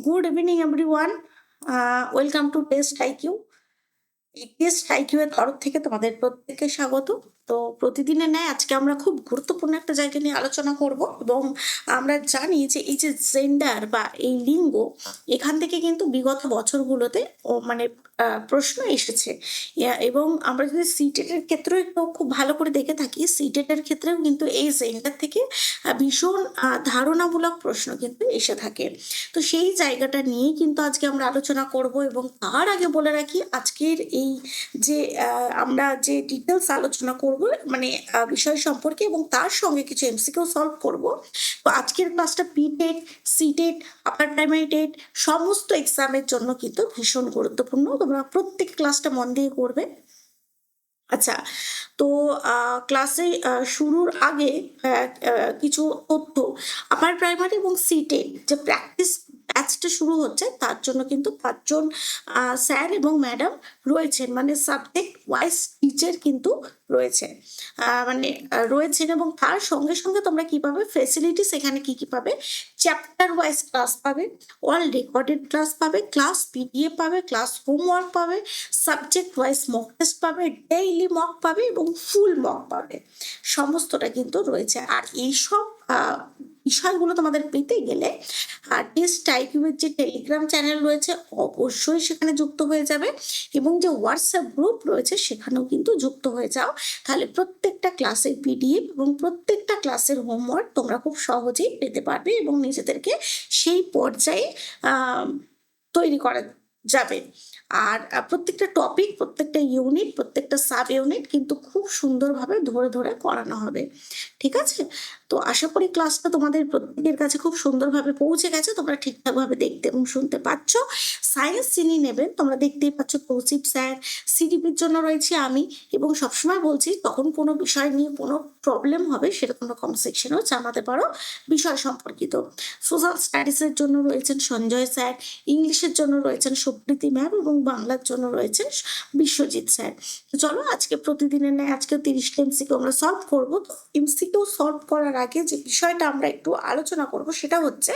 Good evening, everyone. Welcome to Test IQ. এই test IQ এর তরফ থেকে তোমাদের প্রত্যেককে স্বাগত। তো প্রতিদিনের ন্যায় আজকে আমরা খুব গুরুত্বপূর্ণ একটা জায়গা নিয়ে আলোচনা করব এবং আমরা জানি যে এই যে জেন্ডার বা এই লিঙ্গ এখান থেকে কিন্তু বিগত বছরগুলোতে মানে প্রশ্ন এসেছে এবং আমরা যদি সিটেট এর ক্ষেত্রেও একটু খুব ভালো করে দেখে থাকি, সিটেট এর ক্ষেত্রেও কিন্তু এই জেন্ডার থেকে ভীষণ ধারণামূলক প্রশ্ন কিন্তু এসে থাকে। তো সেই জায়গাটা নিয়েই কিন্তু আজকে আমরা আলোচনা করব এবং তার আগে বলে রাখি আজকের এই যে আমরা যে ডিটেলস আলোচনা করব মানে বিষয় সম্পর্কে এবং তার সঙ্গে কিছু এমসিকিউ সলভ করব। তো আজকের ক্লাসটা পিটেট, সিটেট, আপার প্রাইমারি টেট সমস্ত এক্সামের জন্য কিন্তু ভীষণ গুরুত্বপূর্ণ। তোমরা প্রত্যেক ক্লাসটা মন দিয়ে করবে। আচ্ছা, তো ক্লাসে শুরুর আগে কিছু তথ্য। আপার প্রাইমারি এবং সিটেট যে প্র্যাকটিস ব্যাচটা শুরু হচ্ছে তার জন্য কিন্তু 5 জন স্যার এবং ম্যাডাম রয়েছেন, মানে সাবজেক্ট ওয়াইজ টিচার কিন্তু রয়েছে রয়েছেন এবং তার সঙ্গে সঙ্গে তোমরা কি পাবে, ফেসিলিটিস এখানে কি কি পাবে, চ্যাপ্টার ওয়াইজ ক্লাস পাবে, অল রেকর্ডেড ক্লাস পাবে, ক্লাস পিডিএফ পাবে, ক্লাস হোমওয়ার্ক পাবে, সাবজেক্ট ওয়াইজ মক টেস্ট পাবে, ডেইলি মক পাবে এবং ফুল মক পাবে। সমস্তটা কিন্তু রয়েছে। আর এইসব বিষয়গুলো তোমাদের পেতে গেলে টেস্ট আইকিউয়ের যে টেলিগ্রাম চ্যানেল রয়েছে অবশ্যই সেখানে যুক্ত হয়ে যাবে এবং যে হোয়াটসঅ্যাপ গ্রুপ রয়েছে সেখানেও কিন্তু যুক্ত হয়ে যাও। তাহলে প্রত্যেকটা ক্লাসের পিডিএফ এবং প্রত্যেকটা ক্লাসের হোমওয়ার্ক তোমরা খুব সহজেই পেতে পারবে এবং নিজেদেরকে সেই পর্যায়ে তৈরি করা যাবে। আর প্রত্যেকটা টপিক, প্রত্যেকটা ইউনিট, প্রত্যেকটা সাব ইউনিট কিন্তু খুব সুন্দরভাবে ধরে ধরে করানো হবে। ঠিক আছে? তো আশা করি ক্লাসটা তোমাদের প্রত্যেকের কাছে খুব সুন্দরভাবে পৌঁছে গেছে, তোমরা ঠিকঠাকভাবে দেখতে এবং শুনতে পাচ্ছ। সায়েন্স যিনি নেবেন তোমরা দেখতেই পাচ্ছ কৌশিক স্যার, সিডিপির জন্য রয়েছে আমি এবং সবসময় বলছি তখন কোনো বিষয় নিয়ে কোনো প্রবলেম হবে সেটা তোমরা কমেন্ট সেকশনেও জানাতে পারো বিষয় সম্পর্কিত। সোশ্যাল স্টাডিজের জন্য রয়েছেন সঞ্জয় স্যার, ইংলিশের জন্য রয়েছেন সুপ্রীতি ম্যাম এবং বাংলার জন্য রয়েছেন বিশ্বজিৎ স্যার। তো চলো আজকে প্রতিদিনের ন্যায় আজকে 30টা এমসিকিউ আমরা সলভ করবো। তো এমসিকিউ সলভ করার আগে যে বিষয়টা আমরা একটু আলোচনা করব সেটা হচ্ছে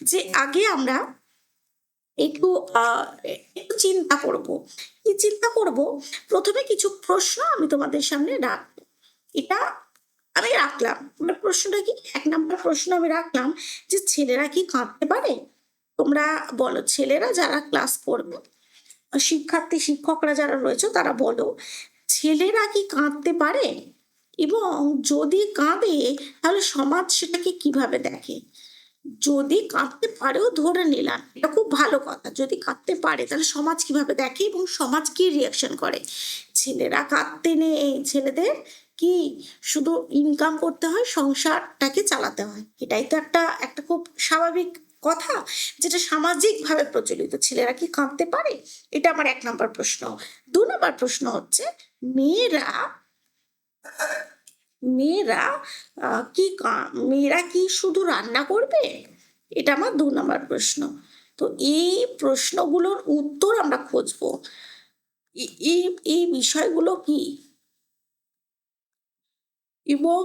যে আগে আমরা একটু একটু চিন্তা করব। কি চিন্তা করব? প্রথমে কিছু প্রশ্ন আমি তোমাদের সামনে রাখবো। এটা আমি রাখলাম, মানে প্রশ্নটা কি, 1 নম্বর প্রশ্ন আমি রাখলাম যে ছেলেরা কি কাঁদতে পারে? তোমরা বলো, ছেলেরা যারা ক্লাস করবে, শিক্ষার্থী শিক্ষকরা যারা রয়েছে তারা বলো, ছেলেরা কি কাঁদতে পারে এবং যদি কাঁদে তাহলে সমাজ সেটাকে কিভাবে দেখে? যদি কাঁদতে পারেও ধরে নিলাম, এটা খুব ভালো কথা, যদি কাঁদতে পারে তাহলে সমাজ কিভাবে দেখে এবং সমাজ কি রিয়াকশন করে? ছেলেরা কাঁদতে নেই, ছেলেদের কি শুধু ইনকাম করতে হয়, সংসারটাকে চালাতে হয়, এটাই তো একটা একটা খুব স্বাভাবিক কথা যেটা সামাজিকভাবে প্রচলিত। ছেলেরা কি কাঁদতে পারে? এটা আমার 1 নম্বর প্রশ্ন। 2 নম্বর প্রশ্ন হচ্ছে মেয়েরা মেয়েরা মেয়েরা কি শুধু রান্না করবে? এটা আমার 2 নম্বর প্রশ্ন। তো এই প্রশ্নগুলোর উত্তর আমরা খুঁজবো। এই এই বিষয়গুলো কি এবং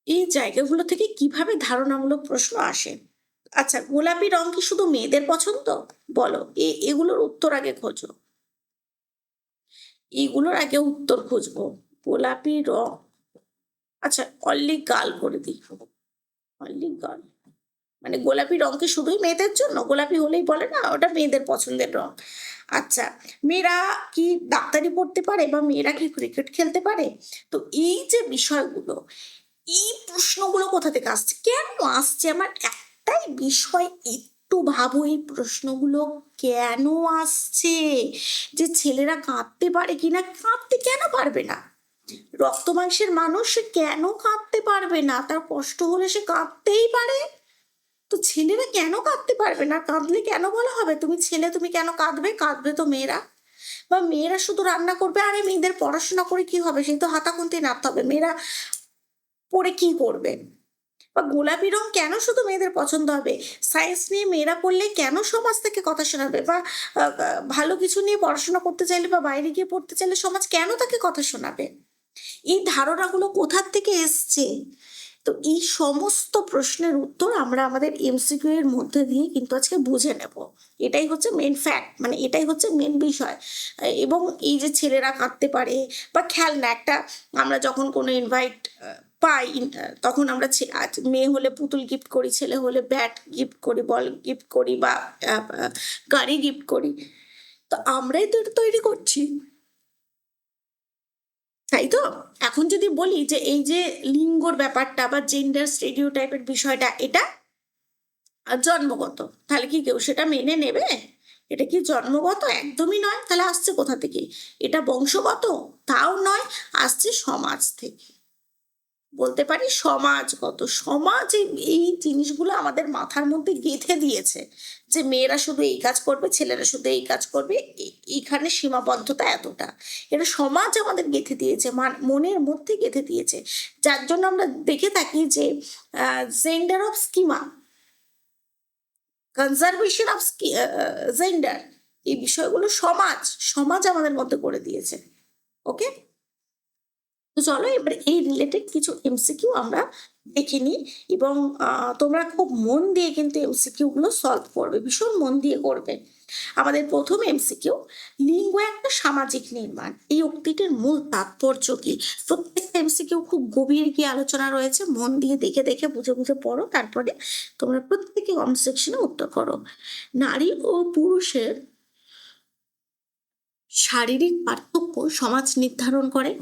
এই জায়গাগুলো থেকে কিভাবে ধারণামূলক প্রশ্ন আসে? আচ্ছা, গোলাপি রং কি শুধু মেয়েদের পছন্দ? বলো, এগুলোর উত্তর আগে খোঁজো। এগুলোর আগে উত্তর খুঁজবো। গোলাপি রং, আচ্ছা অনলি গার্ল করে দিই, অনলি গার্ল। মানে গোলাপি রং কি শুধুই মেয়েদের জন্য? গোলাপি হলেই বলে না ওটা মেয়েদের পছন্দের রং। আচ্ছা, মেয়েরা কি ডাক্তারি পড়তে পারে বা মেয়েরা কি ক্রিকেট খেলতে পারে? তো এই যে বিষয়গুলো, এই প্রশ্নগুলো কোথা থেকে আসছে, কেন আসছে? আমার একটাই বিষয়, একটু ভাবো এই প্রশ্নগুলো কেন আসছে, যে ছেলেরা কাঁদতে পারে কিনা। কাঁদতে কেন পারবে না? রক্ত মাংসের মানুষ, সে কেন কাঁদতে পারবে না? তার কষ্ট হলে সে কাঁদতেই পারে। তো ছেলেরা কেন কাঁদতে পারবে না? কাঁদলে কেন বলা হবে তুমি ছেলে, তুমি কেন কাঁদবে? কাঁদবে তো মেয়েরা। বা মেয়েরা শুধু রান্না করবে, আরে মেয়েদের পড়াশোনা করে কি হবে, সেই তো হাতা খুন্তি নাড়তে হবে, মেয়েরা পড়ে কি করবে? বা গোলাপি রং কেন শুধু মেয়েদের পছন্দ হবে? সায়েন্স নিয়ে মেয়েরা পড়লে কেন সমাজ থেকে কথা শোনাবে? বা ভালো কিছু নিয়ে পড়াশোনা করতে চাইলে বা বাইরে গিয়ে পড়তে চাইলে সমাজ কেন তাকে কথা শোনাবে? এই ধারণাগুলো কোথার থেকে এসছে? তো এই সমস্ত প্রশ্নের উত্তর আমরা আমাদের এমসিকিউ এর মধ্যে দিয়ে কিন্তু আজকে বুঝে নেব। এটাই হচ্ছে মেন ফ্যাক্ট, মানে এটাই হচ্ছে মেন বিষয়। এবং এই যে ছেলেরা কাঁদতে পারে বা খেলনা একটা, আমরা যখন কোনো ইনভাইট পাই তখন আমরা মেয়ে হলে পুতুল গিফট করি, ছেলে হলে ব্যাট গিফট করি, বল গিফট করি বা গাড়ি গিফট করি। তো আমরাই তো এটা তৈরি করছি, তাই তো? এখন যদি বলি যে এই যে লিঙ্গর ব্যাপারটা বা জেন্ডার স্টেরিওটাইপের বিষয়টা, এটা জন্মগত, তাহলে কি কেউ সেটা মেনে নেবে? এটা কি জন্মগত? একদমই নয়। তাহলে আসছে কোথা থেকে? এটা বংশগত? তাও নয়, আসছে সমাজ থেকে। বলতে পারি সমাজগত। সমাজ এই জিনিসগুলো আমাদের মাথার মধ্যে গেঁথে দিয়েছে যে মেয়েরা শুধু এই কাজ করবে, ছেলেরা শুধু এই কাজ করবে, এইখানে সীমাবদ্ধতা এতটা। এটা সমাজ আমাদের গেঁথে দিয়েছে, মনের মধ্যে গেঁথে দিয়েছে, যার জন্য আমরা দেখে থাকি যে gender of schema, conservation of gender, এই বিষয়গুলো সমাজ আমাদের মধ্যে করে দিয়েছে। ওকে, তো চলো এবার এই রিলেটেড কিছু এমসিকিউ আমরা দেখে নিই, এবং তোমরা খুব মন দিয়ে কিন্তু এমসিকিউ গুলো সলভ করবে, ভীষণ মন দিয়ে করবে। আমাদের প্রথম এমসিকিউ, লিঙ্গ একটা সামাজিক নির্মাণ, এই উক্তিটির মূল তাৎপর্য কি? প্রত্যেকটা এমসিকিউ খুব গভীর গিয়ে আলোচনা রয়েছে, মন দিয়ে দেখে দেখে বুঝে বুঝে পড়ো, তারপরে তোমরা প্রত্যেকে কমেন্ট সেকশনে উত্তর করো। নারী ও পুরুষের শারীরিক পার্থক্য সমাজ নির্ধারণ করে।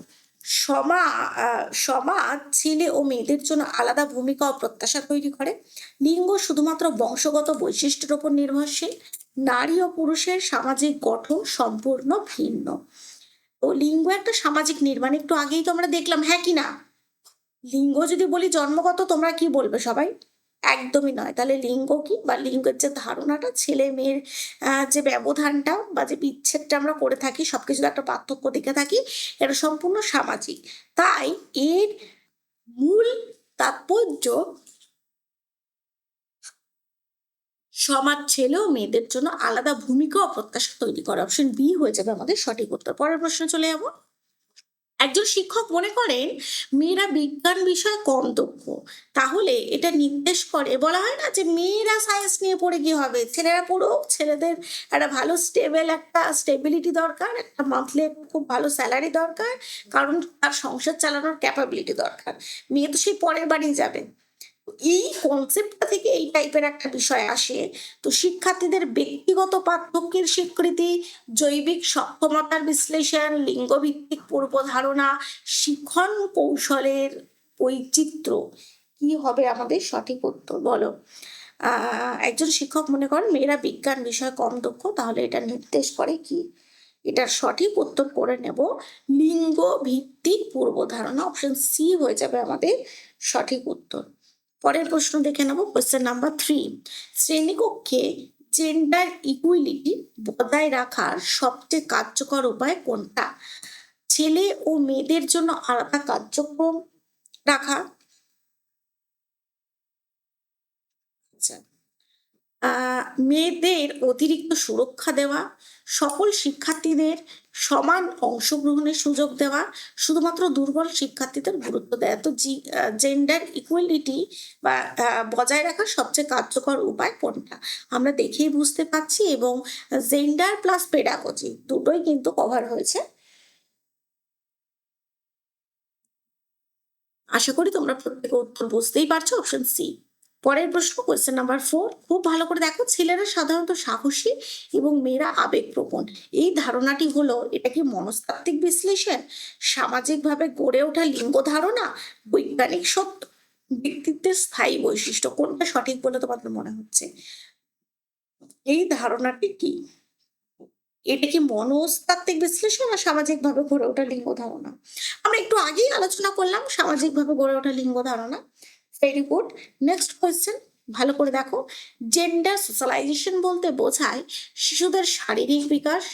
সমাজ ছেলে ও মেয়েদের জন্য আলাদা ভূমিকা ও প্রত্যাশা তৈরি করে। লিঙ্গ শুধুমাত্র বংশগত বৈশিষ্ট্যের উপর নির্ভরশীল। নারী ও পুরুষের সামাজিক গঠন সম্পূর্ণ ভিন্ন। তো লিঙ্গ একটা সামাজিক নির্মাণ, একটু আগেই তো আমরা দেখলাম, হ্যাঁ কি না? লিঙ্গ যদি বলি জন্মগত, তোমরা কি বলবে সবাই? একদমই নয়। তাহলে লিঙ্গ কি, বা লিঙ্গের যে ধারণাটা, ছেলে মেয়ের যে ব্যবধানটা বা যে বিচ্ছেদটা আমরা করে থাকি, সবকিছুতে একটা পার্থক্য দেখে থাকি, এটা সম্পূর্ণ সামাজিক। তাই এর মূল তাৎপর্য সমাজ ছেলে ও মেয়েদের জন্য আলাদা ভূমিকা ও প্রত্যাশা তৈরি করে। অপশন বি হয়ে যাবে আমাদের সঠিক উত্তর। পরের প্রশ্নে চলে যাবো। একজন শিক্ষক মনে করেন মেয়েরা বিজ্ঞান বিষয়ে কম দক্ষ, তাহলে এটা নির্দেশ করে, বলা হয় না যে মেয়েরা সায়েন্স নিয়ে পড়ে কি হবে, ছেলেরা পড়ুক, ছেলেদের একটা ভালো স্টেবিলিটি দরকার, একটা মান্থলি খুব ভালো স্যালারি দরকার, কারণ তার সংসার চালানোর ক্যাপাবিলিটি দরকার। মেয়ে তো সেই পরের বাড়ি যাবে। এই কনসেপ্টটা থেকে এই টাইপের একটা বিষয় আসে। তো শিক্ষার্থীদের ব্যক্তিগত পার্থক্যের স্বীকৃতি, জৈবিক সক্ষমতার বিশ্লেষণ, লিঙ্গভিত্তিক পূর্বধারণা, শিক্ষণ কৌশলের বৈচিত্র্য, কি হবে আমাদের সঠিক উত্তর বলো? একজন শিক্ষক মনে করেন মেয়েরা বিজ্ঞান বিষয়ে কম দক্ষ, তাহলে এটা নির্দেশ করে কি? এটার সঠিক উত্তর করে নেব লিঙ্গ ভিত্তিক পূর্বধারণা। অপশন সি হয়ে যাবে আমাদের সঠিক উত্তর। পরের প্রশ্ন দেখে নেব, কোয়েশ্চেন নাম্বার 3। শ্রেণীকক্ষে জেন্ডার ইকুয়ালিটি বজায় রাখার সবচেয়ে কার্যকর উপায় কোনটা? ছেলে ও মেয়েদের জন্য আলাদা কার্যক্রম রাখা, আচ্ছা, মেয়েদের অতিরিক্ত সুরক্ষা দেওয়া, সকল শিক্ষার্থীদের সমান অংশগ্রহণের সুযোগ দেওয়া, শুধুমাত্র দুর্বল শিক্ষার্থীদের গুরুত্ব দেওয়া। তো জেন্ডার ইকুয়ালিটি বা বজায় রাখার সবচেয়ে কার্যকর উপায় কোনটা? আমরা দেখেই বুঝতে পারছি, এবং জেন্ডার প্লাস পেডাগজি দুটোই কিন্তু কভার হয়েছে। আশা করি তোমরা প্রত্যেকে উত্তর বুঝতেই পারছো, অপশন সি। পরের প্রশ্ন, কোয়েশ্চেন নাম্বার 4, খুব ভালো করে দেখো। ছেলেরা সাধারণত সাহসী এবং মেয়েরা আবেগপ্রবণ, এই ধারণাটি হলো, এটা কি মনস্তাত্ত্বিক বিশ্লেষণ, সামাজিকভাবে গড়ে ওঠা লিঙ্গ ধারণা, বৈজ্ঞানিক সত্য, ব্যক্তিত্বের স্থায়ী বৈশিষ্ট্য? কোনটা সঠিক বলে তোমাদের মনে হচ্ছে? এই ধারণাটি কি? এটা কি মনস্তাত্ত্বিক বিশ্লেষণ না সামাজিকভাবে গড়ে ওঠা লিঙ্গ ধারণা? আমরা একটু আগেই আলোচনা করলাম সামাজিকভাবে গড়ে ওঠা লিঙ্গ ধারণা। Very good. নেক্সট কোয়েশ্চেন, ভালো করে দেখো। জেন্ডার সোশ্যালাইজেশন বলতে বোঝায় শিশুদের শারীরিক বিকাশ,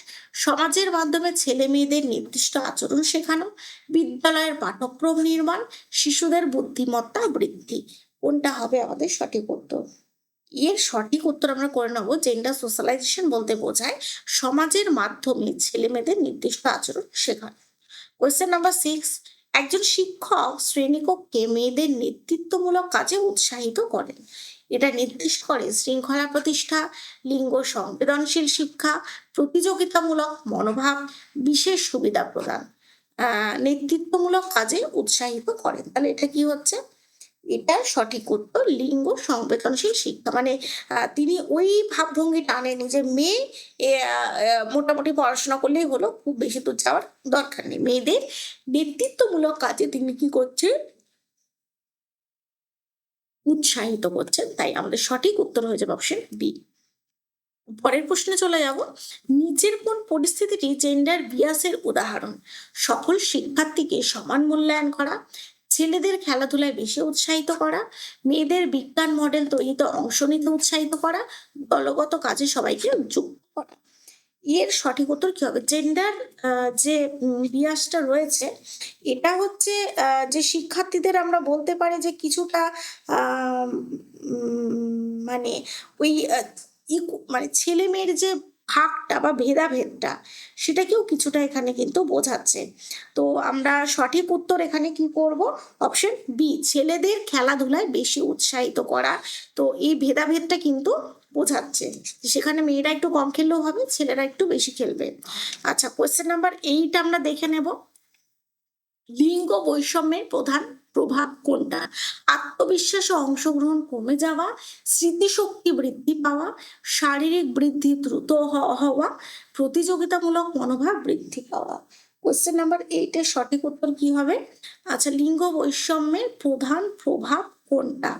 সমাজের মাধ্যমে ছেলে মেয়েদের নির্দিষ্ট আচরণ শেখানো, বিদ্যালয়ের পাঠ্যক্রম নির্মাণ, শিশুদের বুদ্ধিমত্তা বৃদ্ধি। কোনটা হবে আমাদের সঠিক উত্তর? এর সঠিক উত্তর আমরা করে নেব, জেন্ডার সোশ্যালাইজেশন বলতে বোঝায় সমাজের মাধ্যমে ছেলে মেয়েদের নির্দিষ্ট আচরণ শেখানো। কোয়েশ্চেন নাম্বার 6, একজন শিক্ষক শ্রেণীকক্ষে মেয়েদের নেতৃত্বমূলক কাজে উৎসাহিত করেন। এটা নির্দেশ করে শৃঙ্খলা প্রতিষ্ঠা, লিঙ্গ সংবেদনশীল শিক্ষা, প্রতিযোগিতামূলক মনোভাব, বিশেষ সুবিধা প্রদান। নেতৃত্বমূলক কাজে উৎসাহিত করেন, তাহলে এটা কি হচ্ছে? এটার সঠিক উত্তর লিঙ্গ সংবেদনশীল শিক্ষা। মানে তিনি ওই ভাবভঙ্গিটা আনেনি যে মেয়ে মোটামুটি পড়াশোনা করলেই হলো, খুব বেশি দূর যাওয়ার দরকার নেই। মেয়েদের নেতৃত্বমূলক কাজে তিনি কি করছেন? উৎসাহিত করছেন। তাই আমাদের সঠিক উত্তর হয়ে যাবে অপশন বি। পরের প্রশ্নে চলে যাব। নিচের কোন পরিস্থিতিটি জেন্ডার বিয়াসের উদাহরণ? সকল শিক্ষার্থীকে সমান মূল্যায়ন করা, ছেলেদের খেলাধুলায় বেশি উৎসাহিত করা, মেয়েদের বিজ্ঞান মডেল তৈরিতে অংশ নিতে উৎসাহিত করা, দলগত কাজে সবাইকে যুক্ত করা। এর সঠিক উত্তর কি হবে? জেন্ডার যে বিয়াসটা রয়েছে, এটা হচ্ছে যে শিক্ষার্থীদের আমরা বলতে পারি যে কিছুটা মানে ওই মানে ছেলে মেয়ের যে ভাগটা বা ভেদাভেদটা, সেটাকেও কিছুটা এখানে কিন্তু বোঝাচ্ছে। তো আমরা সঠিক উত্তর এখানে কি করব? অপশন বি, ছেলেদের খেলাধুলায় বেশি উৎসাহিত করা। তো এই ভেদাভেদটা কিন্তু বোঝাচ্ছে, সেখানে মেয়েরা একটু কম খেললেও হবে, ছেলেরা একটু বেশি খেলবে। আচ্ছা, কোয়েশ্চেন নাম্বার 8 আমরা দেখে নেব। লিঙ্গ বৈষম্যের প্রধান প্রভাব কোনটা? আত্মবিশ্বাস ও অংশগ্রহণ কমে যাওয়া, স্মৃতিশক্তি বৃদ্ধি পাওয়া, শারীরিক বৃদ্ধি দ্রুত হওয়া, প্রতিযোগিতামূলক মনোভাব বৃদ্ধি পাওয়া। কোয়েশ্চেন নাম্বার 8 এর সঠিক উত্তর কি হবে? আচ্ছা, লিঙ্গ বৈষম্যের প্রধান প্রভাব কোনটা?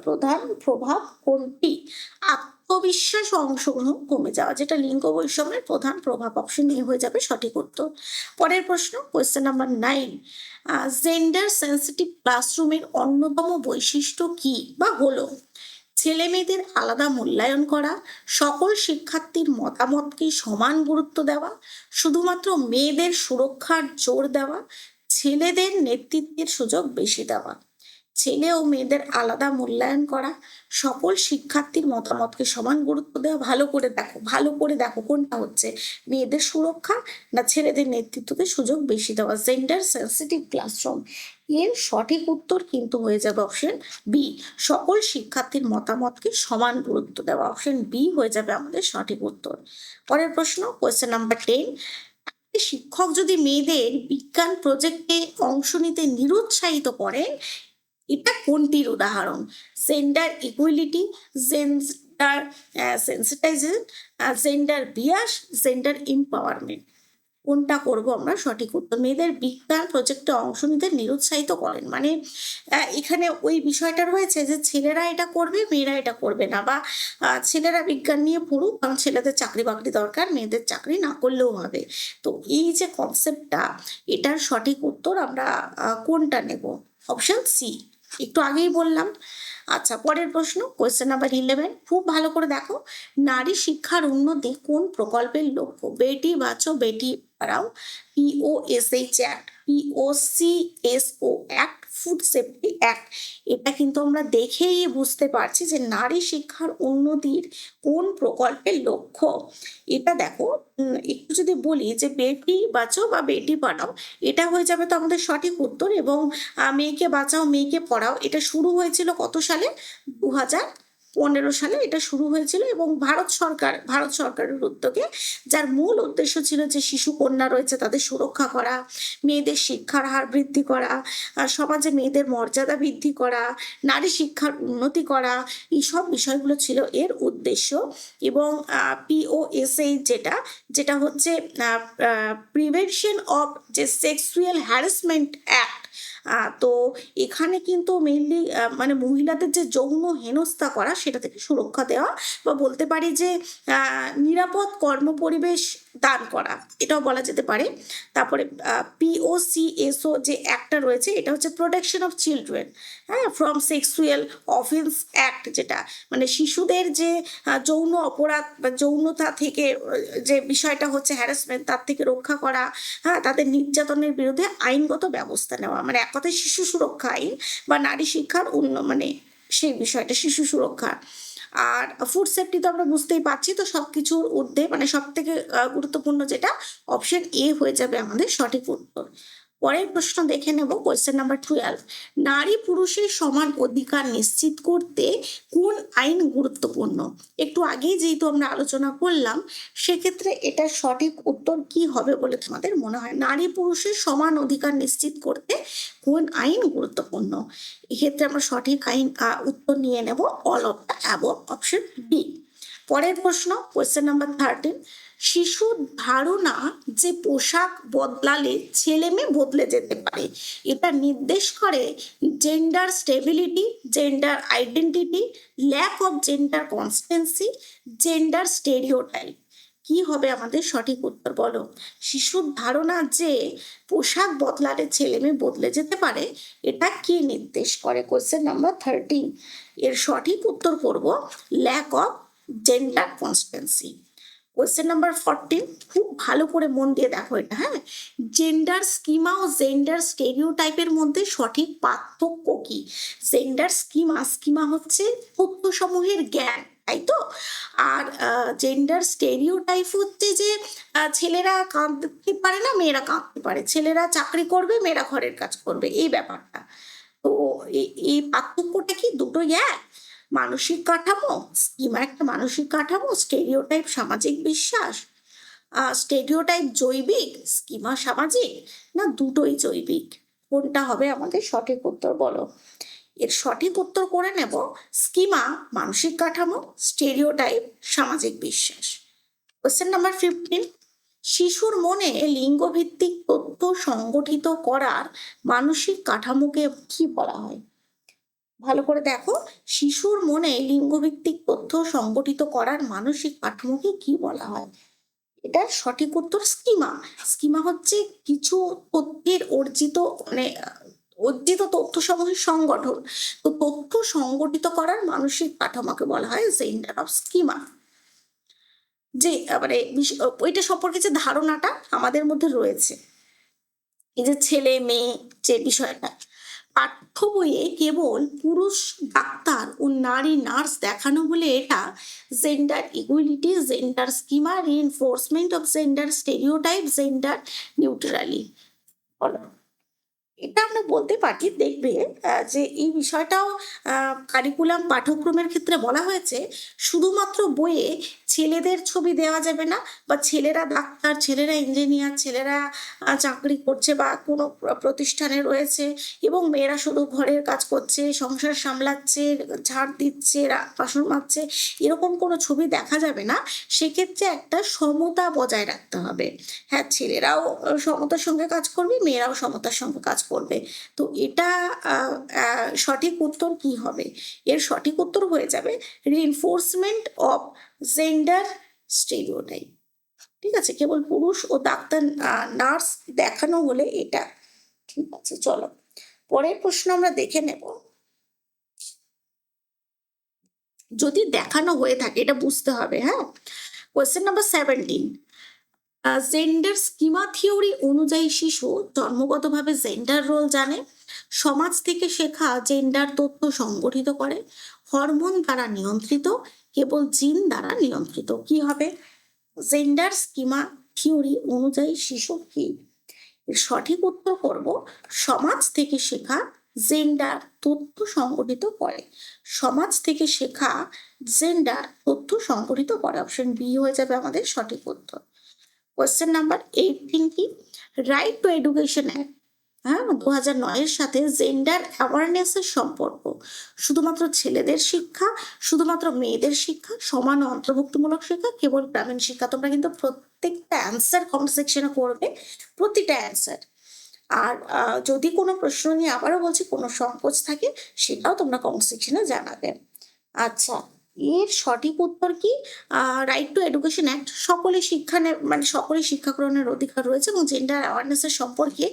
প্রধান প্রভাব কোনটি? আত্মবিশ্বাস ও অংশগ্রহণ কমে যাওয়া, যেটা লিঙ্গ বৈষম্যের প্রধান প্রভাব। অপশন এ হয়ে যাবে সঠিক উত্তর। পরের প্রশ্ন, কোয়েশ্চেন নাম্বার 9। জেন্ডার সেন্সিটিভ ক্লাসরুমের অন্যতম বৈশিষ্ট্য কি বা হলো? ছেলে মেয়েদের আলাদা মূল্যায়ন করা, সকল শিক্ষার্থীর মতামতকে সমান গুরুত্ব দেওয়া, শুধুমাত্র মেয়েদের সুরক্ষার জোর দেওয়া, ছেলেদের নেতৃত্বের সুযোগ বেশি দেওয়া। ছেলে ও মেয়েদের আলাদা মূল্যায়ন করা, সকল শিক্ষার্থীর মতামতকে সমান গুরুত্ব দেওয়া। ভালো করে দেখো কোনটা হচ্ছে? মেয়েদের সুরক্ষা না ছেলেদের নেতৃত্বতে সুযোগ বেশি দেওয়া? জেন্ডার সেন্সিটিভ ক্লাসরুম, এর সঠিক উত্তর কিন্তু হয়ে যাবে অপশন বি, সকল শিক্ষার্থীর মতামতকে সমান গুরুত্ব দেওয়া। অপশন বি হয়ে যাবে আমাদের সঠিক উত্তর। পরের প্রশ্ন, কোয়েশ্চেন নাম্বার 10। শিক্ষক যদি মেয়েদের বিজ্ঞান প্রজেক্টে অংশ নিতে নিরুৎসাহিত করেন, এটা কোনটির উদাহরণ? Gender equality, gender sensitization, gender bias, gender empowerment. কোনটা করব আমরা? সঠিক উত্তর মেয়েদের বিজ্ঞান প্রজেক্টে অংশ নিতে নিরুৎসাহিত করেন, মানে এখানে ওই বিষয়টা রয়েছে যে ছেলেরা এটা করবে, মেয়েরা এটা করবে না, বা ছেলেরা বিজ্ঞান নিয়ে পড়ুক কারণ ছেলেদের চাকরি বাকরি দরকার, মেয়েদের চাকরি না করলেও হবে। তো এই যে কনসেপ্টটা, এটার সঠিক উত্তর আমরা কোনটা নেব? অপশন সি, একটু আগেই বললাম। আচ্ছা, পরের প্রশ্ন, কোয়েশ্চেন নাম্বার 11। খুব ভালো করে দেখো। নারী শিক্ষার উন্নতি কোন প্রকল্পের লক্ষ্য? বেটি বাঁচো Beti Padhao, POSH act, POCSO act, food safety act. এটা কিন্তু আমরা দেখেই বুঝতে পারছি যে নারী শিক্ষার উন্নতির কোন প্রকল্পের লক্ষ্য। এটা দেখো, একটু যদি বলি যে বেটি বাঁচো বা বেটি পড়াও, এটা হয়ে যাবে তো আমাদের সঠিক উত্তর। এবং মেয়েকে বাঁচাও মেয়েকে পড়াও, এটা শুরু হয়েছিল কত সালে? 2015 সালে এটা শুরু হয়েছিল, এবং ভারত সরকারের উদ্যোগে, যার মূল উদ্দেশ্য ছিল যে শিশু কন্যা রয়েছে তাদের সুরক্ষা করা, মেয়েদের শিক্ষার হার বৃদ্ধি করা, সমাজে মেয়েদের মর্যাদা বৃদ্ধি করা, নারী শিক্ষার উন্নতি করা, এইসব বিষয়গুলো ছিল এর উদ্দেশ্য। এবং POSH যেটা হচ্ছে প্রিভেনশন অফ যে সেক্সুয়াল হ্যারাসমেন্ট অ্যাক্ট। তো এখানে কিন্তু মেইনলি মানে মহিলাদের যে যৌন হেনস্থা করা, সেটা থেকে সুরক্ষা দেওয়া, বা বলতে পারি যে নিরাপদ কর্মপরিবেশ দান করা, এটাও বলা যেতে পারে। তারপরে POCSO যে অ্যাক্টটা রয়েছে, এটা হচ্ছে প্রোটেকশন অফ চিলড্রেন, হ্যাঁ, ফ্রম সেক্সুয়াল অফেন্স অ্যাক্ট, যেটা মানে শিশুদের যে যৌন অপরাধ বা যৌনতা থেকে যে বিষয়টা হচ্ছে হ্যারাসমেন্ট, তার থেকে রক্ষা করা, হ্যাঁ, তাদের নির্যাতনের বিরুদ্ধে আইনগত ব্যবস্থা নেওয়া, মানে এক কথায় শিশু সুরক্ষা আইন বা নারী শিক্ষার মানে সেই বিষয়টা শিশু সুরক্ষা। আর ফুড সেফটি তো আমরা বুঝতেই পারছি, তো সবকিছুর ঊর্ধ্বে মানে সব থেকে গুরুত্বপূর্ণ যেটা, অপশন এ হয়ে যাবে আমাদের সঠিক উত্তর। পরের প্রশ্ন দেখে নেব, কোয়েশ্চেন নাম্বার 12। নারী পুরুষের সমান অধিকার নিশ্চিত করতে কোন আইন গুরুত্বপূর্ণ? একটু আগেই যেহেতু আমরা আলোচনা করলাম, সেক্ষেত্রে এটার সঠিক উত্তর কি হবে বলে তোমাদের মনে হয়? নারী পুরুষের সমান অধিকার নিশ্চিত করতে কোন আইন গুরুত্বপূর্ণ? এক্ষেত্রে আমরা সঠিক আইন উত্তর নিয়ে নেব all of the above, option B. পরের প্রশ্ন, কোয়েশ্চেন নাম্বার 13। শিশুর ধারণা যে পোশাক বদলালে ছেলে মেয়ে বদলে যেতে পারে, এটা নির্দেশ করে gender stability, gender identity, lack of gender constancy, gender stereotype. কি হবে আমাদের সঠিক উত্তর বলো? শিশুর ধারণা যে পোশাক বদলালে ছেলে মেয়ে বদলে যেতে পারে, এটা কি নির্দেশ করে? Question number 13। এর সঠিক উত্তর করব lack of gender constancy. Question number 14, খুব ভালো করে মন দিয়ে দেখো এটা, হ্যাঁ। জেন্ডার স্কিমা ও জেন্ডার স্টেরিওটাইপের মধ্যে সঠিক পার্থক্য কি? জেন্ডার স্কিমা হচ্ছে তথ্যসমূহের জ্ঞান, তাই তো। আর জেন্ডার স্টেরিওটাইপ হচ্ছে যে ছেলেরা কাঁদতে পারে না, মেয়েরা কাঁদতে পারে, ছেলেরা চাকরি করবে, মেয়েরা ঘরের কাজ করবে, এই ব্যাপারটা। তো এই পার্থক্যটা কি দুটোই এক? মানসিক কাঠামো, স্কিমা একটা মানসিক কাঠামো, স্টেরিওটাইপ সামাজিক বিশ্বাস। স্টেরিওটাইপ জৈবিক, স্কিমা সামাজিক, না দুটোই জৈবিক? কোনটা হবে আমাদের সঠিক উত্তর বলো? এর সঠিক উত্তর করে নেব স্কিমা মানসিক কাঠামো, স্টেরিওটাইপ সামাজিক বিশ্বাস। Question number 15। শিশুর মনে লিঙ্গভিত্তিক তথ্য সংগঠিত করার মানসিক কাঠামোকে কি বলা হয়? ভালো করে দেখো, শিশুর মনে লিঙ্গভিত্তিক তথ্য সংগঠিত করার মানসিক কাঠামোকে কি বলা হয়? এটার সঠিক উত্তর স্কিমা। স্কিমা হচ্ছে কিছু তথ্যের অর্জিত তথ্য সমূহের সংগঠন। তো তথ্য সংগঠিত করার মানসিক কাঠামোকে বলা হয় জেন্ডার অফ স্কিমা। যে মানে ওইটা সম্পর্কে যে ধারণাটা আমাদের মধ্যে রয়েছে, এই যে ছেলে মেয়ে যে বিষয়টা, পাঠ্য বইয়ে কেবল পুরুষ ডাক্তার ও নারী নার্স দেখানো বলে এটা gender equality, gender schema, reinforcement of gender stereotype, gender neutrally. বলো, এটা আমরা বলতে পারি। দেখবে যে এই বিষয়টাও কারিকুলাম পাঠ্যক্রমের ক্ষেত্রে বলা হয়েছে, শুধুমাত্র বইয়ে ছেলেদের ছবি দেওয়া যাবে না, বা ছেলেরা ডাক্তার, ছেলেরা ইঞ্জিনিয়ার, ছেলেরা চাকরি করছে বা কোনো প্রতিষ্ঠানে রয়েছে, এবং মেয়েরা শুধু ঘরের কাজ করছে, সংসার সামলাচ্ছে, ঝাড় দিচ্ছে, বাসন মাজছে, এরকম কোনো ছবি দেখা যাবে না। সেক্ষেত্রে একটা সমতা বজায় রাখতে হবে। হ্যাঁ, ছেলেরাও সমতার সঙ্গে কাজ করবে, মেয়েরাও সমতার সঙ্গে কাজ করবে। তো এটা সঠিক উত্তর কি হবে? এর সঠিক উত্তর হয়ে যাবে রিইনফোর্সমেন্ট অফ জেন্ডার স্টেরিওটাইপ। ঠিক আছে, কেবল পুরুষ ও ডাক্তার নার্স দেখানো হলে এটা। ঠিক আছে, চলো পরের প্রশ্ন আমরা দেখে নেব। যদি দেখানো হয়ে থাকে এটা বুঝতে হবে, হ্যাঁ। Question number 17। Gender schema theory অনুযায়ী শিশু জন্মগতভাবে জেন্ডার রোল জানে, সমাজ থেকে শেখা জেন্ডার তথ্য সংগঠিত করে, হরমোন দ্বারা নিয়ন্ত্রিত, কেবল জিন দ্বারা নিয়ন্ত্রিত। কি হবে? জেন্ডার স্কিমা থিওরি অনুযায়ী শিশু কি? এর সঠিক উত্তর করব সমাজ থেকে শেখা জেন্ডার তথ্য সংগঠিত করে। সমাজ থেকে শেখা জেন্ডার তথ্য সংগঠিত করে, অপশন বি হয়ে যাবে আমাদের সঠিক উত্তর। কোয়েশ্চেন নাম্বার 18 কি? রাইট টু এডুকেশন অ্যাক্ট, হ্যাঁ, 2009-এর সাথে জেন্ডার অ্যাওয়ারনেসের সম্পর্ক। শুধুমাত্র ছেলেদের শিক্ষা, শুধুমাত্র মেয়েদের শিক্ষা, সমান ও অন্তর্ভুক্তিমূলক শিক্ষা, কেবল গ্রামীণ শিক্ষা। তোমরা কিন্তু প্রত্যেকটা অ্যান্সার কমেন্ট সেকশনে করবে, প্রতিটা অ্যান্সার। আর যদি কোনো প্রশ্ন নিয়ে আবারও বলছি কোনো সংকোচ থাকে, সেটাও তোমরা কমেন্ট সেকশনে জানাবে। আচ্ছা, এর সঠিক উত্তর কি? রাইট টু এডুকেশন অ্যাক্ট সকলে মানে সকলে শিক্ষা গ্রহণের অধিকার রয়েছে, এবং জেন্ডার অ্যাওয়ারনেসের সম্পর্কে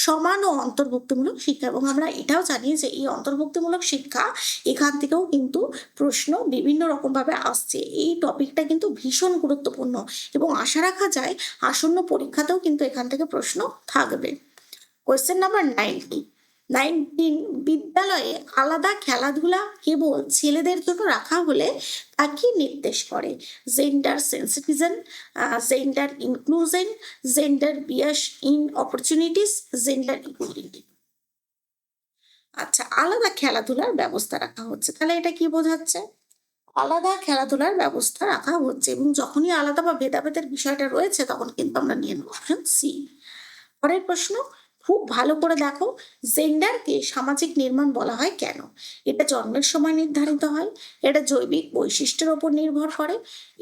সমান ও অন্তর্ভুক্তিমূলক শিক্ষা। এবং আমরা এটাও জানি যে এই অন্তর্ভুক্তিমূলক শিক্ষা, এখান থেকেও কিন্তু প্রশ্ন বিভিন্ন রকমভাবে আসছে। এই টপিকটা কিন্তু ভীষণ গুরুত্বপূর্ণ, এবং আশা রাখা যায় আসন্ন পরীক্ষাতেও কিন্তু এখান থেকে প্রশ্ন থাকবে। Question number 19। 19, বিদ্যালয়ে আলাদা খেলাধুলা কেবল ছেলেদের জন্য রাখা হলে তা কি নির্দেশ করে? জেন্ডার সেন্সিটিজম, gender inclusion, gender bias in opportunities, gender equality. আচ্ছা, আলাদা খেলাধুলার ব্যবস্থা রাখা হচ্ছে, তাহলে এটা কি বোঝাচ্ছে? আলাদা খেলাধুলার ব্যবস্থা রাখা হচ্ছে, এবং যখনই আলাদা বা ভেদাভেদের বিষয়টা রয়েছে তখন কিন্তু আমরা নিয়ে নেব অপশন সি। পরের প্রশ্ন, খুব ভালো করে দেখো, জেন্ডারকে সামাজিক নির্মাণ বলা হয় কেন? এটা জন্মের সময় নির্ধারিত হয়, এটা জৈবিক বৈশিষ্ট্যের ওপর নির্ভর করে,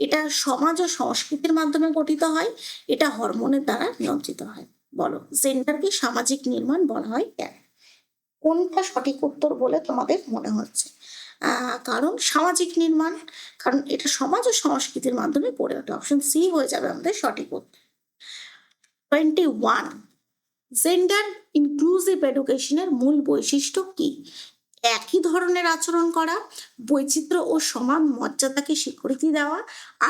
এটা সমাজ ও সংস্কৃতির মাধ্যমে গঠিত হয়, এটা হরমোনের দ্বারা নিয়ন্ত্রিত হয়। বলো, জেন্ডারকে সামাজিক নির্মাণ বলা হয় কেন? কোনটা সঠিক উত্তর বলে তোমাদের মনে হচ্ছে? কারণ সামাজিক নির্মাণ, কারণ এটা সমাজ ও সংস্কৃতির মাধ্যমে গড়ে ওঠে। অপশন সি হয়ে যাবে আমাদের সঠিক উত্তর। 21, জেন্ডার ইনক্লুসিভ এডুকেশনের মূল বৈশিষ্ট্য কি? একই ধরনের আচরণ করা, বৈচিত্র্য ও সমান মর্যাদাকে স্বীকৃতি দেওয়া,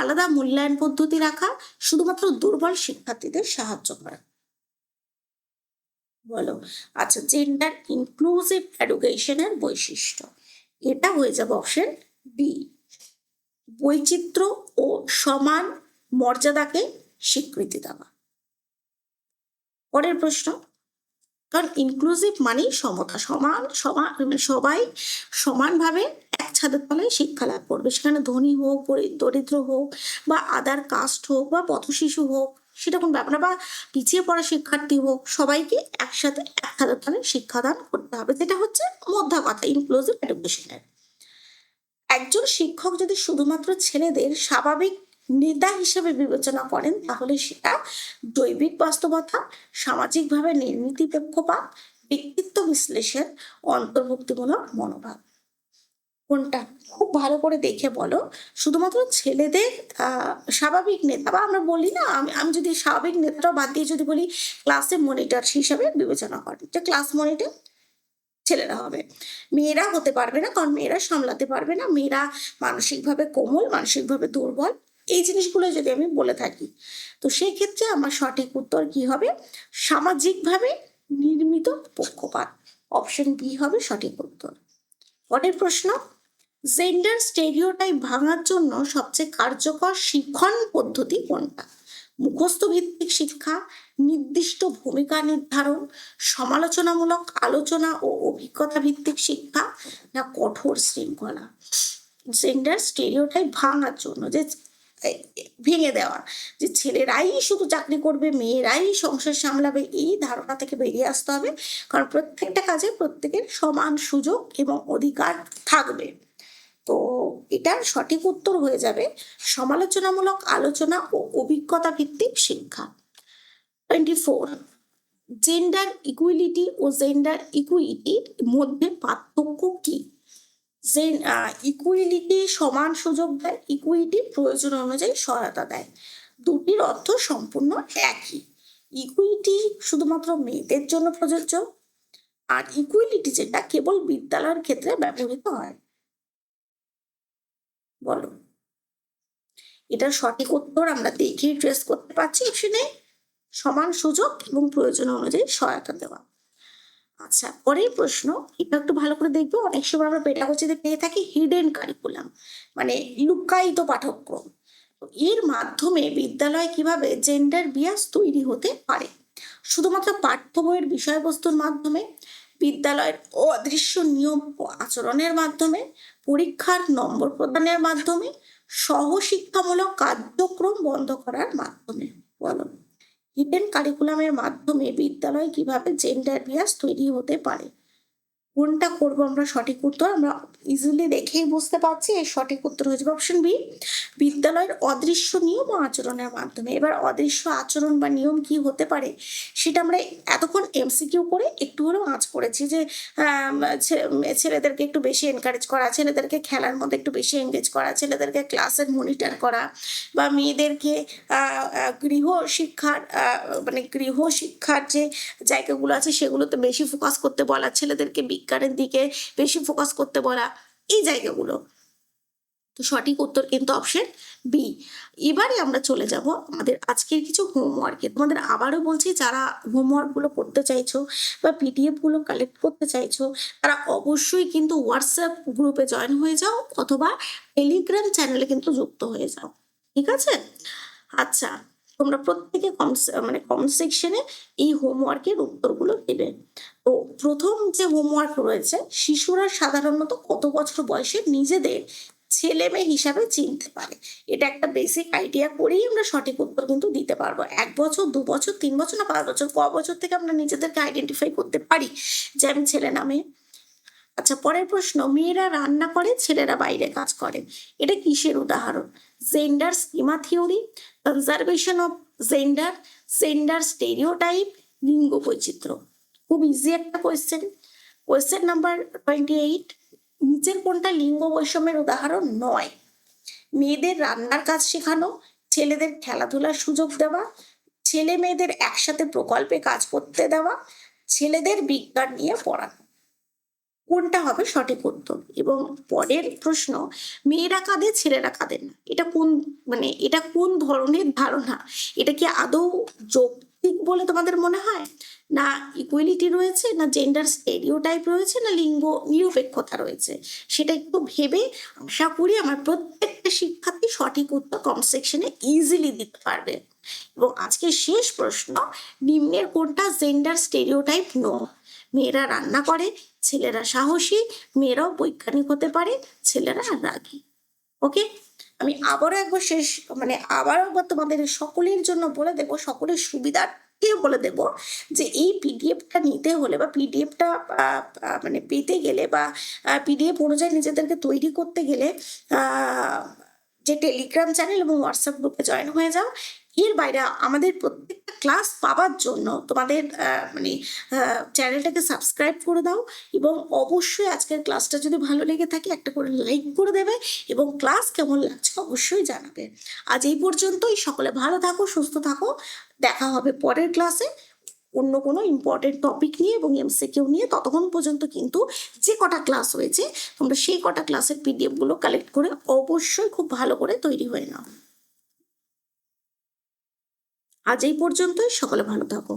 আলাদা মূল্যায়ন পদ্ধতি রাখা, শুধুমাত্র দুর্বল শিক্ষার্থীদের সাহায্য করা। বলো। আচ্ছা, জেন্ডার ইনক্লুসিভ এডুকেশনের বৈশিষ্ট্য, এটা হয়ে যাবে অপশন বি, বৈচিত্র্য ও সমান মর্যাদাকে স্বীকৃতি দেওয়া। পরের প্রশ্ন, কারণ ইনক্লুসিভ মানেই সমতা, সমান সমান সবাই সমানভাবে এক ছাদের তলায় শিক্ষা লাভ করবে, সেখানে ধনী হোক, দরিদ্র হোক, বা আদার কাস্ট হোক, বা পথশিশু হোক, সেটা কোন ব্যাপার না, বা পিছিয়ে পড়া শিক্ষার্থী হোক, সবাইকে একসাথে এক ছাদের তলায় শিক্ষাদান করতে হবে, যেটা হচ্ছে মোদ্দা কথা ইনক্লুসিভ এডুকেশনের। একজন শিক্ষক যদি শুধুমাত্র ছেলেদের স্বাভাবিক নেতা হিসেবে বিবেচনা করেন, তাহলে সেটা জৈবিক বাস্তবতা, সামাজিকভাবে নির্মিত পক্ষপাত, ব্যক্তিত্ব বিশ্লেষণ, অন্তর্ভুক্তিমূলক মনোভাব। কোনটা? খুব ভালো করে দেখে বলো। শুধুমাত্র ছেলেদের স্বাভাবিক নেতা, বা আমরা বলি না, আমি যদি স্বাভাবিক নেতাটা বাদ দিয়ে যদি বলি ক্লাসে মনিটর হিসাবে বিবেচনা করেন, যে ক্লাস মনিটর ছেলেরা হবে, মেয়েরা হতে পারবে না, কারণ মেয়েরা সামলাতে পারবে না, মেয়েরা মানসিকভাবে কোমল, মানসিকভাবে দুর্বল, এই জিনিসগুলো যদি আমি বলে থাকি, তো সেই ক্ষেত্রে আমার সঠিক উত্তর কি হবে? সামাজিকভাবে নির্মিত পক্ষপাত, অপশন বি হবে সঠিক উত্তর। পরের প্রশ্ন, জেন্ডার স্টেরিওটাইপ ভাঙার জন্য সবচেয়ে কার্যকর শিক্ষণ পদ্ধতি কোনটা? মুখস্থ ভিত্তিক শিক্ষা, নির্দিষ্ট ভূমিকা নির্ধারণ, সমালোচনামূলক আলোচনা ও অভিজ্ঞতা ভিত্তিক শিক্ষা, না কঠোর শৃঙ্খলা? জেন্ডার স্টেরিওটাইপ ভাঙার জন্য, যে ভেঙে দেওয়া, যে ছেলেরাই শুধু চাকরি করবে, মেয়েরাই সংসার সামলাবে, এই ধারণা থেকে বেরিয়ে আসতে হবে, কারণ প্রত্যেকটা কাজে প্রত্যেকের সমান সুযোগ এবং অধিকার থাকবে। তো এটার সঠিক উত্তর হয়ে যাবে সমালোচনামূলক আলোচনা ও অভিজ্ঞতা ভিত্তিক শিক্ষা। 24, জেন্ডার ইকুয়ালিটি ও জেন্ডার ইকুইটির মধ্যে পার্থক্য কি? ইকুয়ালিটি সমান সুযোগ দেয়, ইকুইটি প্রয়োজন অনুযায়ী সহায়তা দেয়, দুটির অর্থ সম্পূর্ণ একই। ইকুইটি শুধুমাত্র মেয়েদের জন্য প্রযোজ্য, আর ইকুয়ালিটি যেটা কেবল বিদ্যালয়ের ক্ষেত্রে ব্যবহৃত হয়। বলো, এটার সঠিক উত্তর আমরা দেখেই ট্রেস করতে পারছি, অপশনে সমান সুযোগ এবং প্রয়োজন অনুযায়ী সহায়তা দেওয়া। আচ্ছা, পরের প্রশ্ন, এটা একটু ভালো করে দেখবো। অনেক সময় আমরা পেডাগজিতে পেয়ে থাকি হিডেন কারিকুলাম, মানে লুকায়িত পাঠ্যক্রম। এর মাধ্যমে বিদ্যালয়ে কিভাবে জেন্ডার বিয়াস তৈরি হতে পারে? শুধুমাত্র পাঠ্য বইয়ের বিষয়বস্তুর মাধ্যমে, বিদ্যালয়ের অদৃশ্য নিয়ম ও আচরণের মাধ্যমে, পরীক্ষার নম্বর প্রদানের মাধ্যমে, সহশিক্ষামূলক কার্যক্রম বন্ধ করার মাধ্যমে। বলো, হিডেন কারিকুলামের মাধ্যমে বিদ্যালয় কিভাবে জেন্ডার বিয়াস তৈরি হতে পারে? কোনটা করবো আমরা সঠিক উত্তর? আমরা ইজিলি দেখেই বুঝতে পারছি এর সঠিক উত্তর হয়ে যাবে অপশন বি, বিদ্যালয়ের অদৃশ্য নিয়ম ও আচরণের মাধ্যমে। এবার অদৃশ্য আচরণ বা নিয়ম কি হতে পারে সেটা আমরা এতক্ষণ এমসিকিউ করে একটু হলেও আঁচ করেছি, যে ছেলেদেরকে একটু বেশি এনকারেজ করা, ছেলেদেরকে খেলার মধ্যে একটু বেশি এনগেজ করা, ছেলেদেরকে ক্লাসের মনিটর করা, বা মেয়েদেরকে গৃহ শিক্ষার মানে গৃহ শিক্ষার যে জায়গাগুলো আছে সেগুলোতে বেশি ফোকাস করতে বলা, ছেলেদেরকে বিজ্ঞানের দিকে বেশি ফোকাস করতে বলা, এই জায়গাগুলো। তো সঠিক উত্তর কিন্তু অপশন বি। এবারে আমরা চলে যাব আমাদের আজকের কিছু হোমওয়ার্কে। তোমাদের আবারও বলছি, যারা হোমওয়ার্কগুলো করতে চাইছো বা পিডিএফগুলো কালেক্ট করতে চাইছো, তারা অবশ্যই কিন্তু হোয়াটসঅ্যাপ গ্রুপে জয়েন হয়ে যাও অথবা টেলিগ্রাম চ্যানেলে কিন্তু যুক্ত হয়ে যাও, ঠিক আছে? আচ্ছা, তোমরা প্রত্যেকে কমেন্ট সেকশনে এই হোমওয়ার্কের উত্তরগুলো দেবে। তো প্রথম যে হোমওয়ার্ক রয়েছে, শিশুরা সাধারণত কত বছর বয়সে নিজেদের ছেলে মেয়ে হিসাবে চিনতে পারে? এটা একটা বেসিক আইডিয়া করেই আমরা সঠিক উত্তর কিন্তু দিতে পারবো। 1 বছর, 2 বছর, 3 বছর না 5 বছর, ক বছর থেকে আমরা নিজেদেরকে আইডেন্টিফাই করতে পারি যে আমি ছেলে না মেয়ে? আচ্ছা, পরের প্রশ্ন, মেয়েরা রান্না করে, ছেলেরা বাইরে কাজ করে, এটা কিসের উদাহরণ? Gender schema theory, conservation of gender, gender stereotype, লিঙ্গ বৈচিত্র্য। খুব ইজি একটা কোয়েশ্চেন। কোয়েশ্চেন নাম্বার 28, নিচের কোনটা লিঙ্গ বৈষম্যের উদাহরণ নয়? মেয়েদের রান্নার কাজ শেখানো, ছেলেদের খেলাধুলার সুযোগ দেওয়া, ছেলে মেয়েদের একসাথে প্রকল্পে কাজ করতে দেওয়া, ছেলেদের বিজ্ঞান নিয়ে পড়ানো। কোনটা হবে সঠিক উত্তর? এবং পরের প্রশ্ন, মেয়েরা কাঁদে, ছেলেরা কাঁদে না, এটা কোন ধরনের ধারণা? এটা কি আদৌ যৌক্তিক বলে তোমাদের মনে হয়? না ইকুয়ালিটি রয়েছে, না জেন্ডার স্টেরিওটাইপ রয়েছে, না লিঙ্গ নিরপেক্ষতা রয়েছে? সেটা একটু ভেবে আশা করি আমার প্রত্যেকটা শিক্ষার্থী সঠিক উত্তর কমেন্ট সেকশনে ইজিলি দিতে পারবে। এবং আজকে শেষ প্রশ্ন, নিম্নের কোনটা জেন্ডার স্টেরিওটাইপ নয়? মেয়েরা রান্না করে, ছেলেরা সাহসী, মেয়েরাও বৈজ্ঞানিক হতে পারে, ছেলেরা রাগী। ওকে, আমি আবারও একবার তোমাদের সকলের জন্য বলে দেব, সকলের সুবিধার্থে বলে দেব যে এই পিডিএফটা নিতে হলে বা পিডিএফটা পেতে গেলে বা পিডিএফ অনুযায়ী নিজেদেরকে তৈরি করতে গেলে যে টেলিগ্রাম চ্যানেল এবং হোয়াটসঅ্যাপ গ্রুপে জয়েন হয়ে যাও। এর বাইরে আমাদের প্রত্যেকটা ক্লাস পাওয়ার জন্য তোমাদের চ্যানেলটাকে সাবস্ক্রাইব করে দাও এবং অবশ্যই আজকের ক্লাসটা যদি ভালো লেগে থাকে একটা করে লাইক করে দেবে এবং ক্লাস কেমন লাগছে অবশ্যই জানাবে। আজ এই পর্যন্তই। সকলে ভালো থাকো, সুস্থ থাকো। দেখা হবে পরের ক্লাসে অন্য কোনো ইম্পর্টেন্ট টপিক নিয়ে এবং এমসিকিউ নিয়ে। ততক্ষণ পর্যন্ত কিন্তু যে কটা ক্লাস হয়েছে তোমরা সেই কটা ক্লাসের পিডিএফগুলো কালেক্ট করে অবশ্যই খুব ভালো করে তৈরি হয়ে নাও। আজ এই পর্যন্তই। সকলে ভালো থাকো।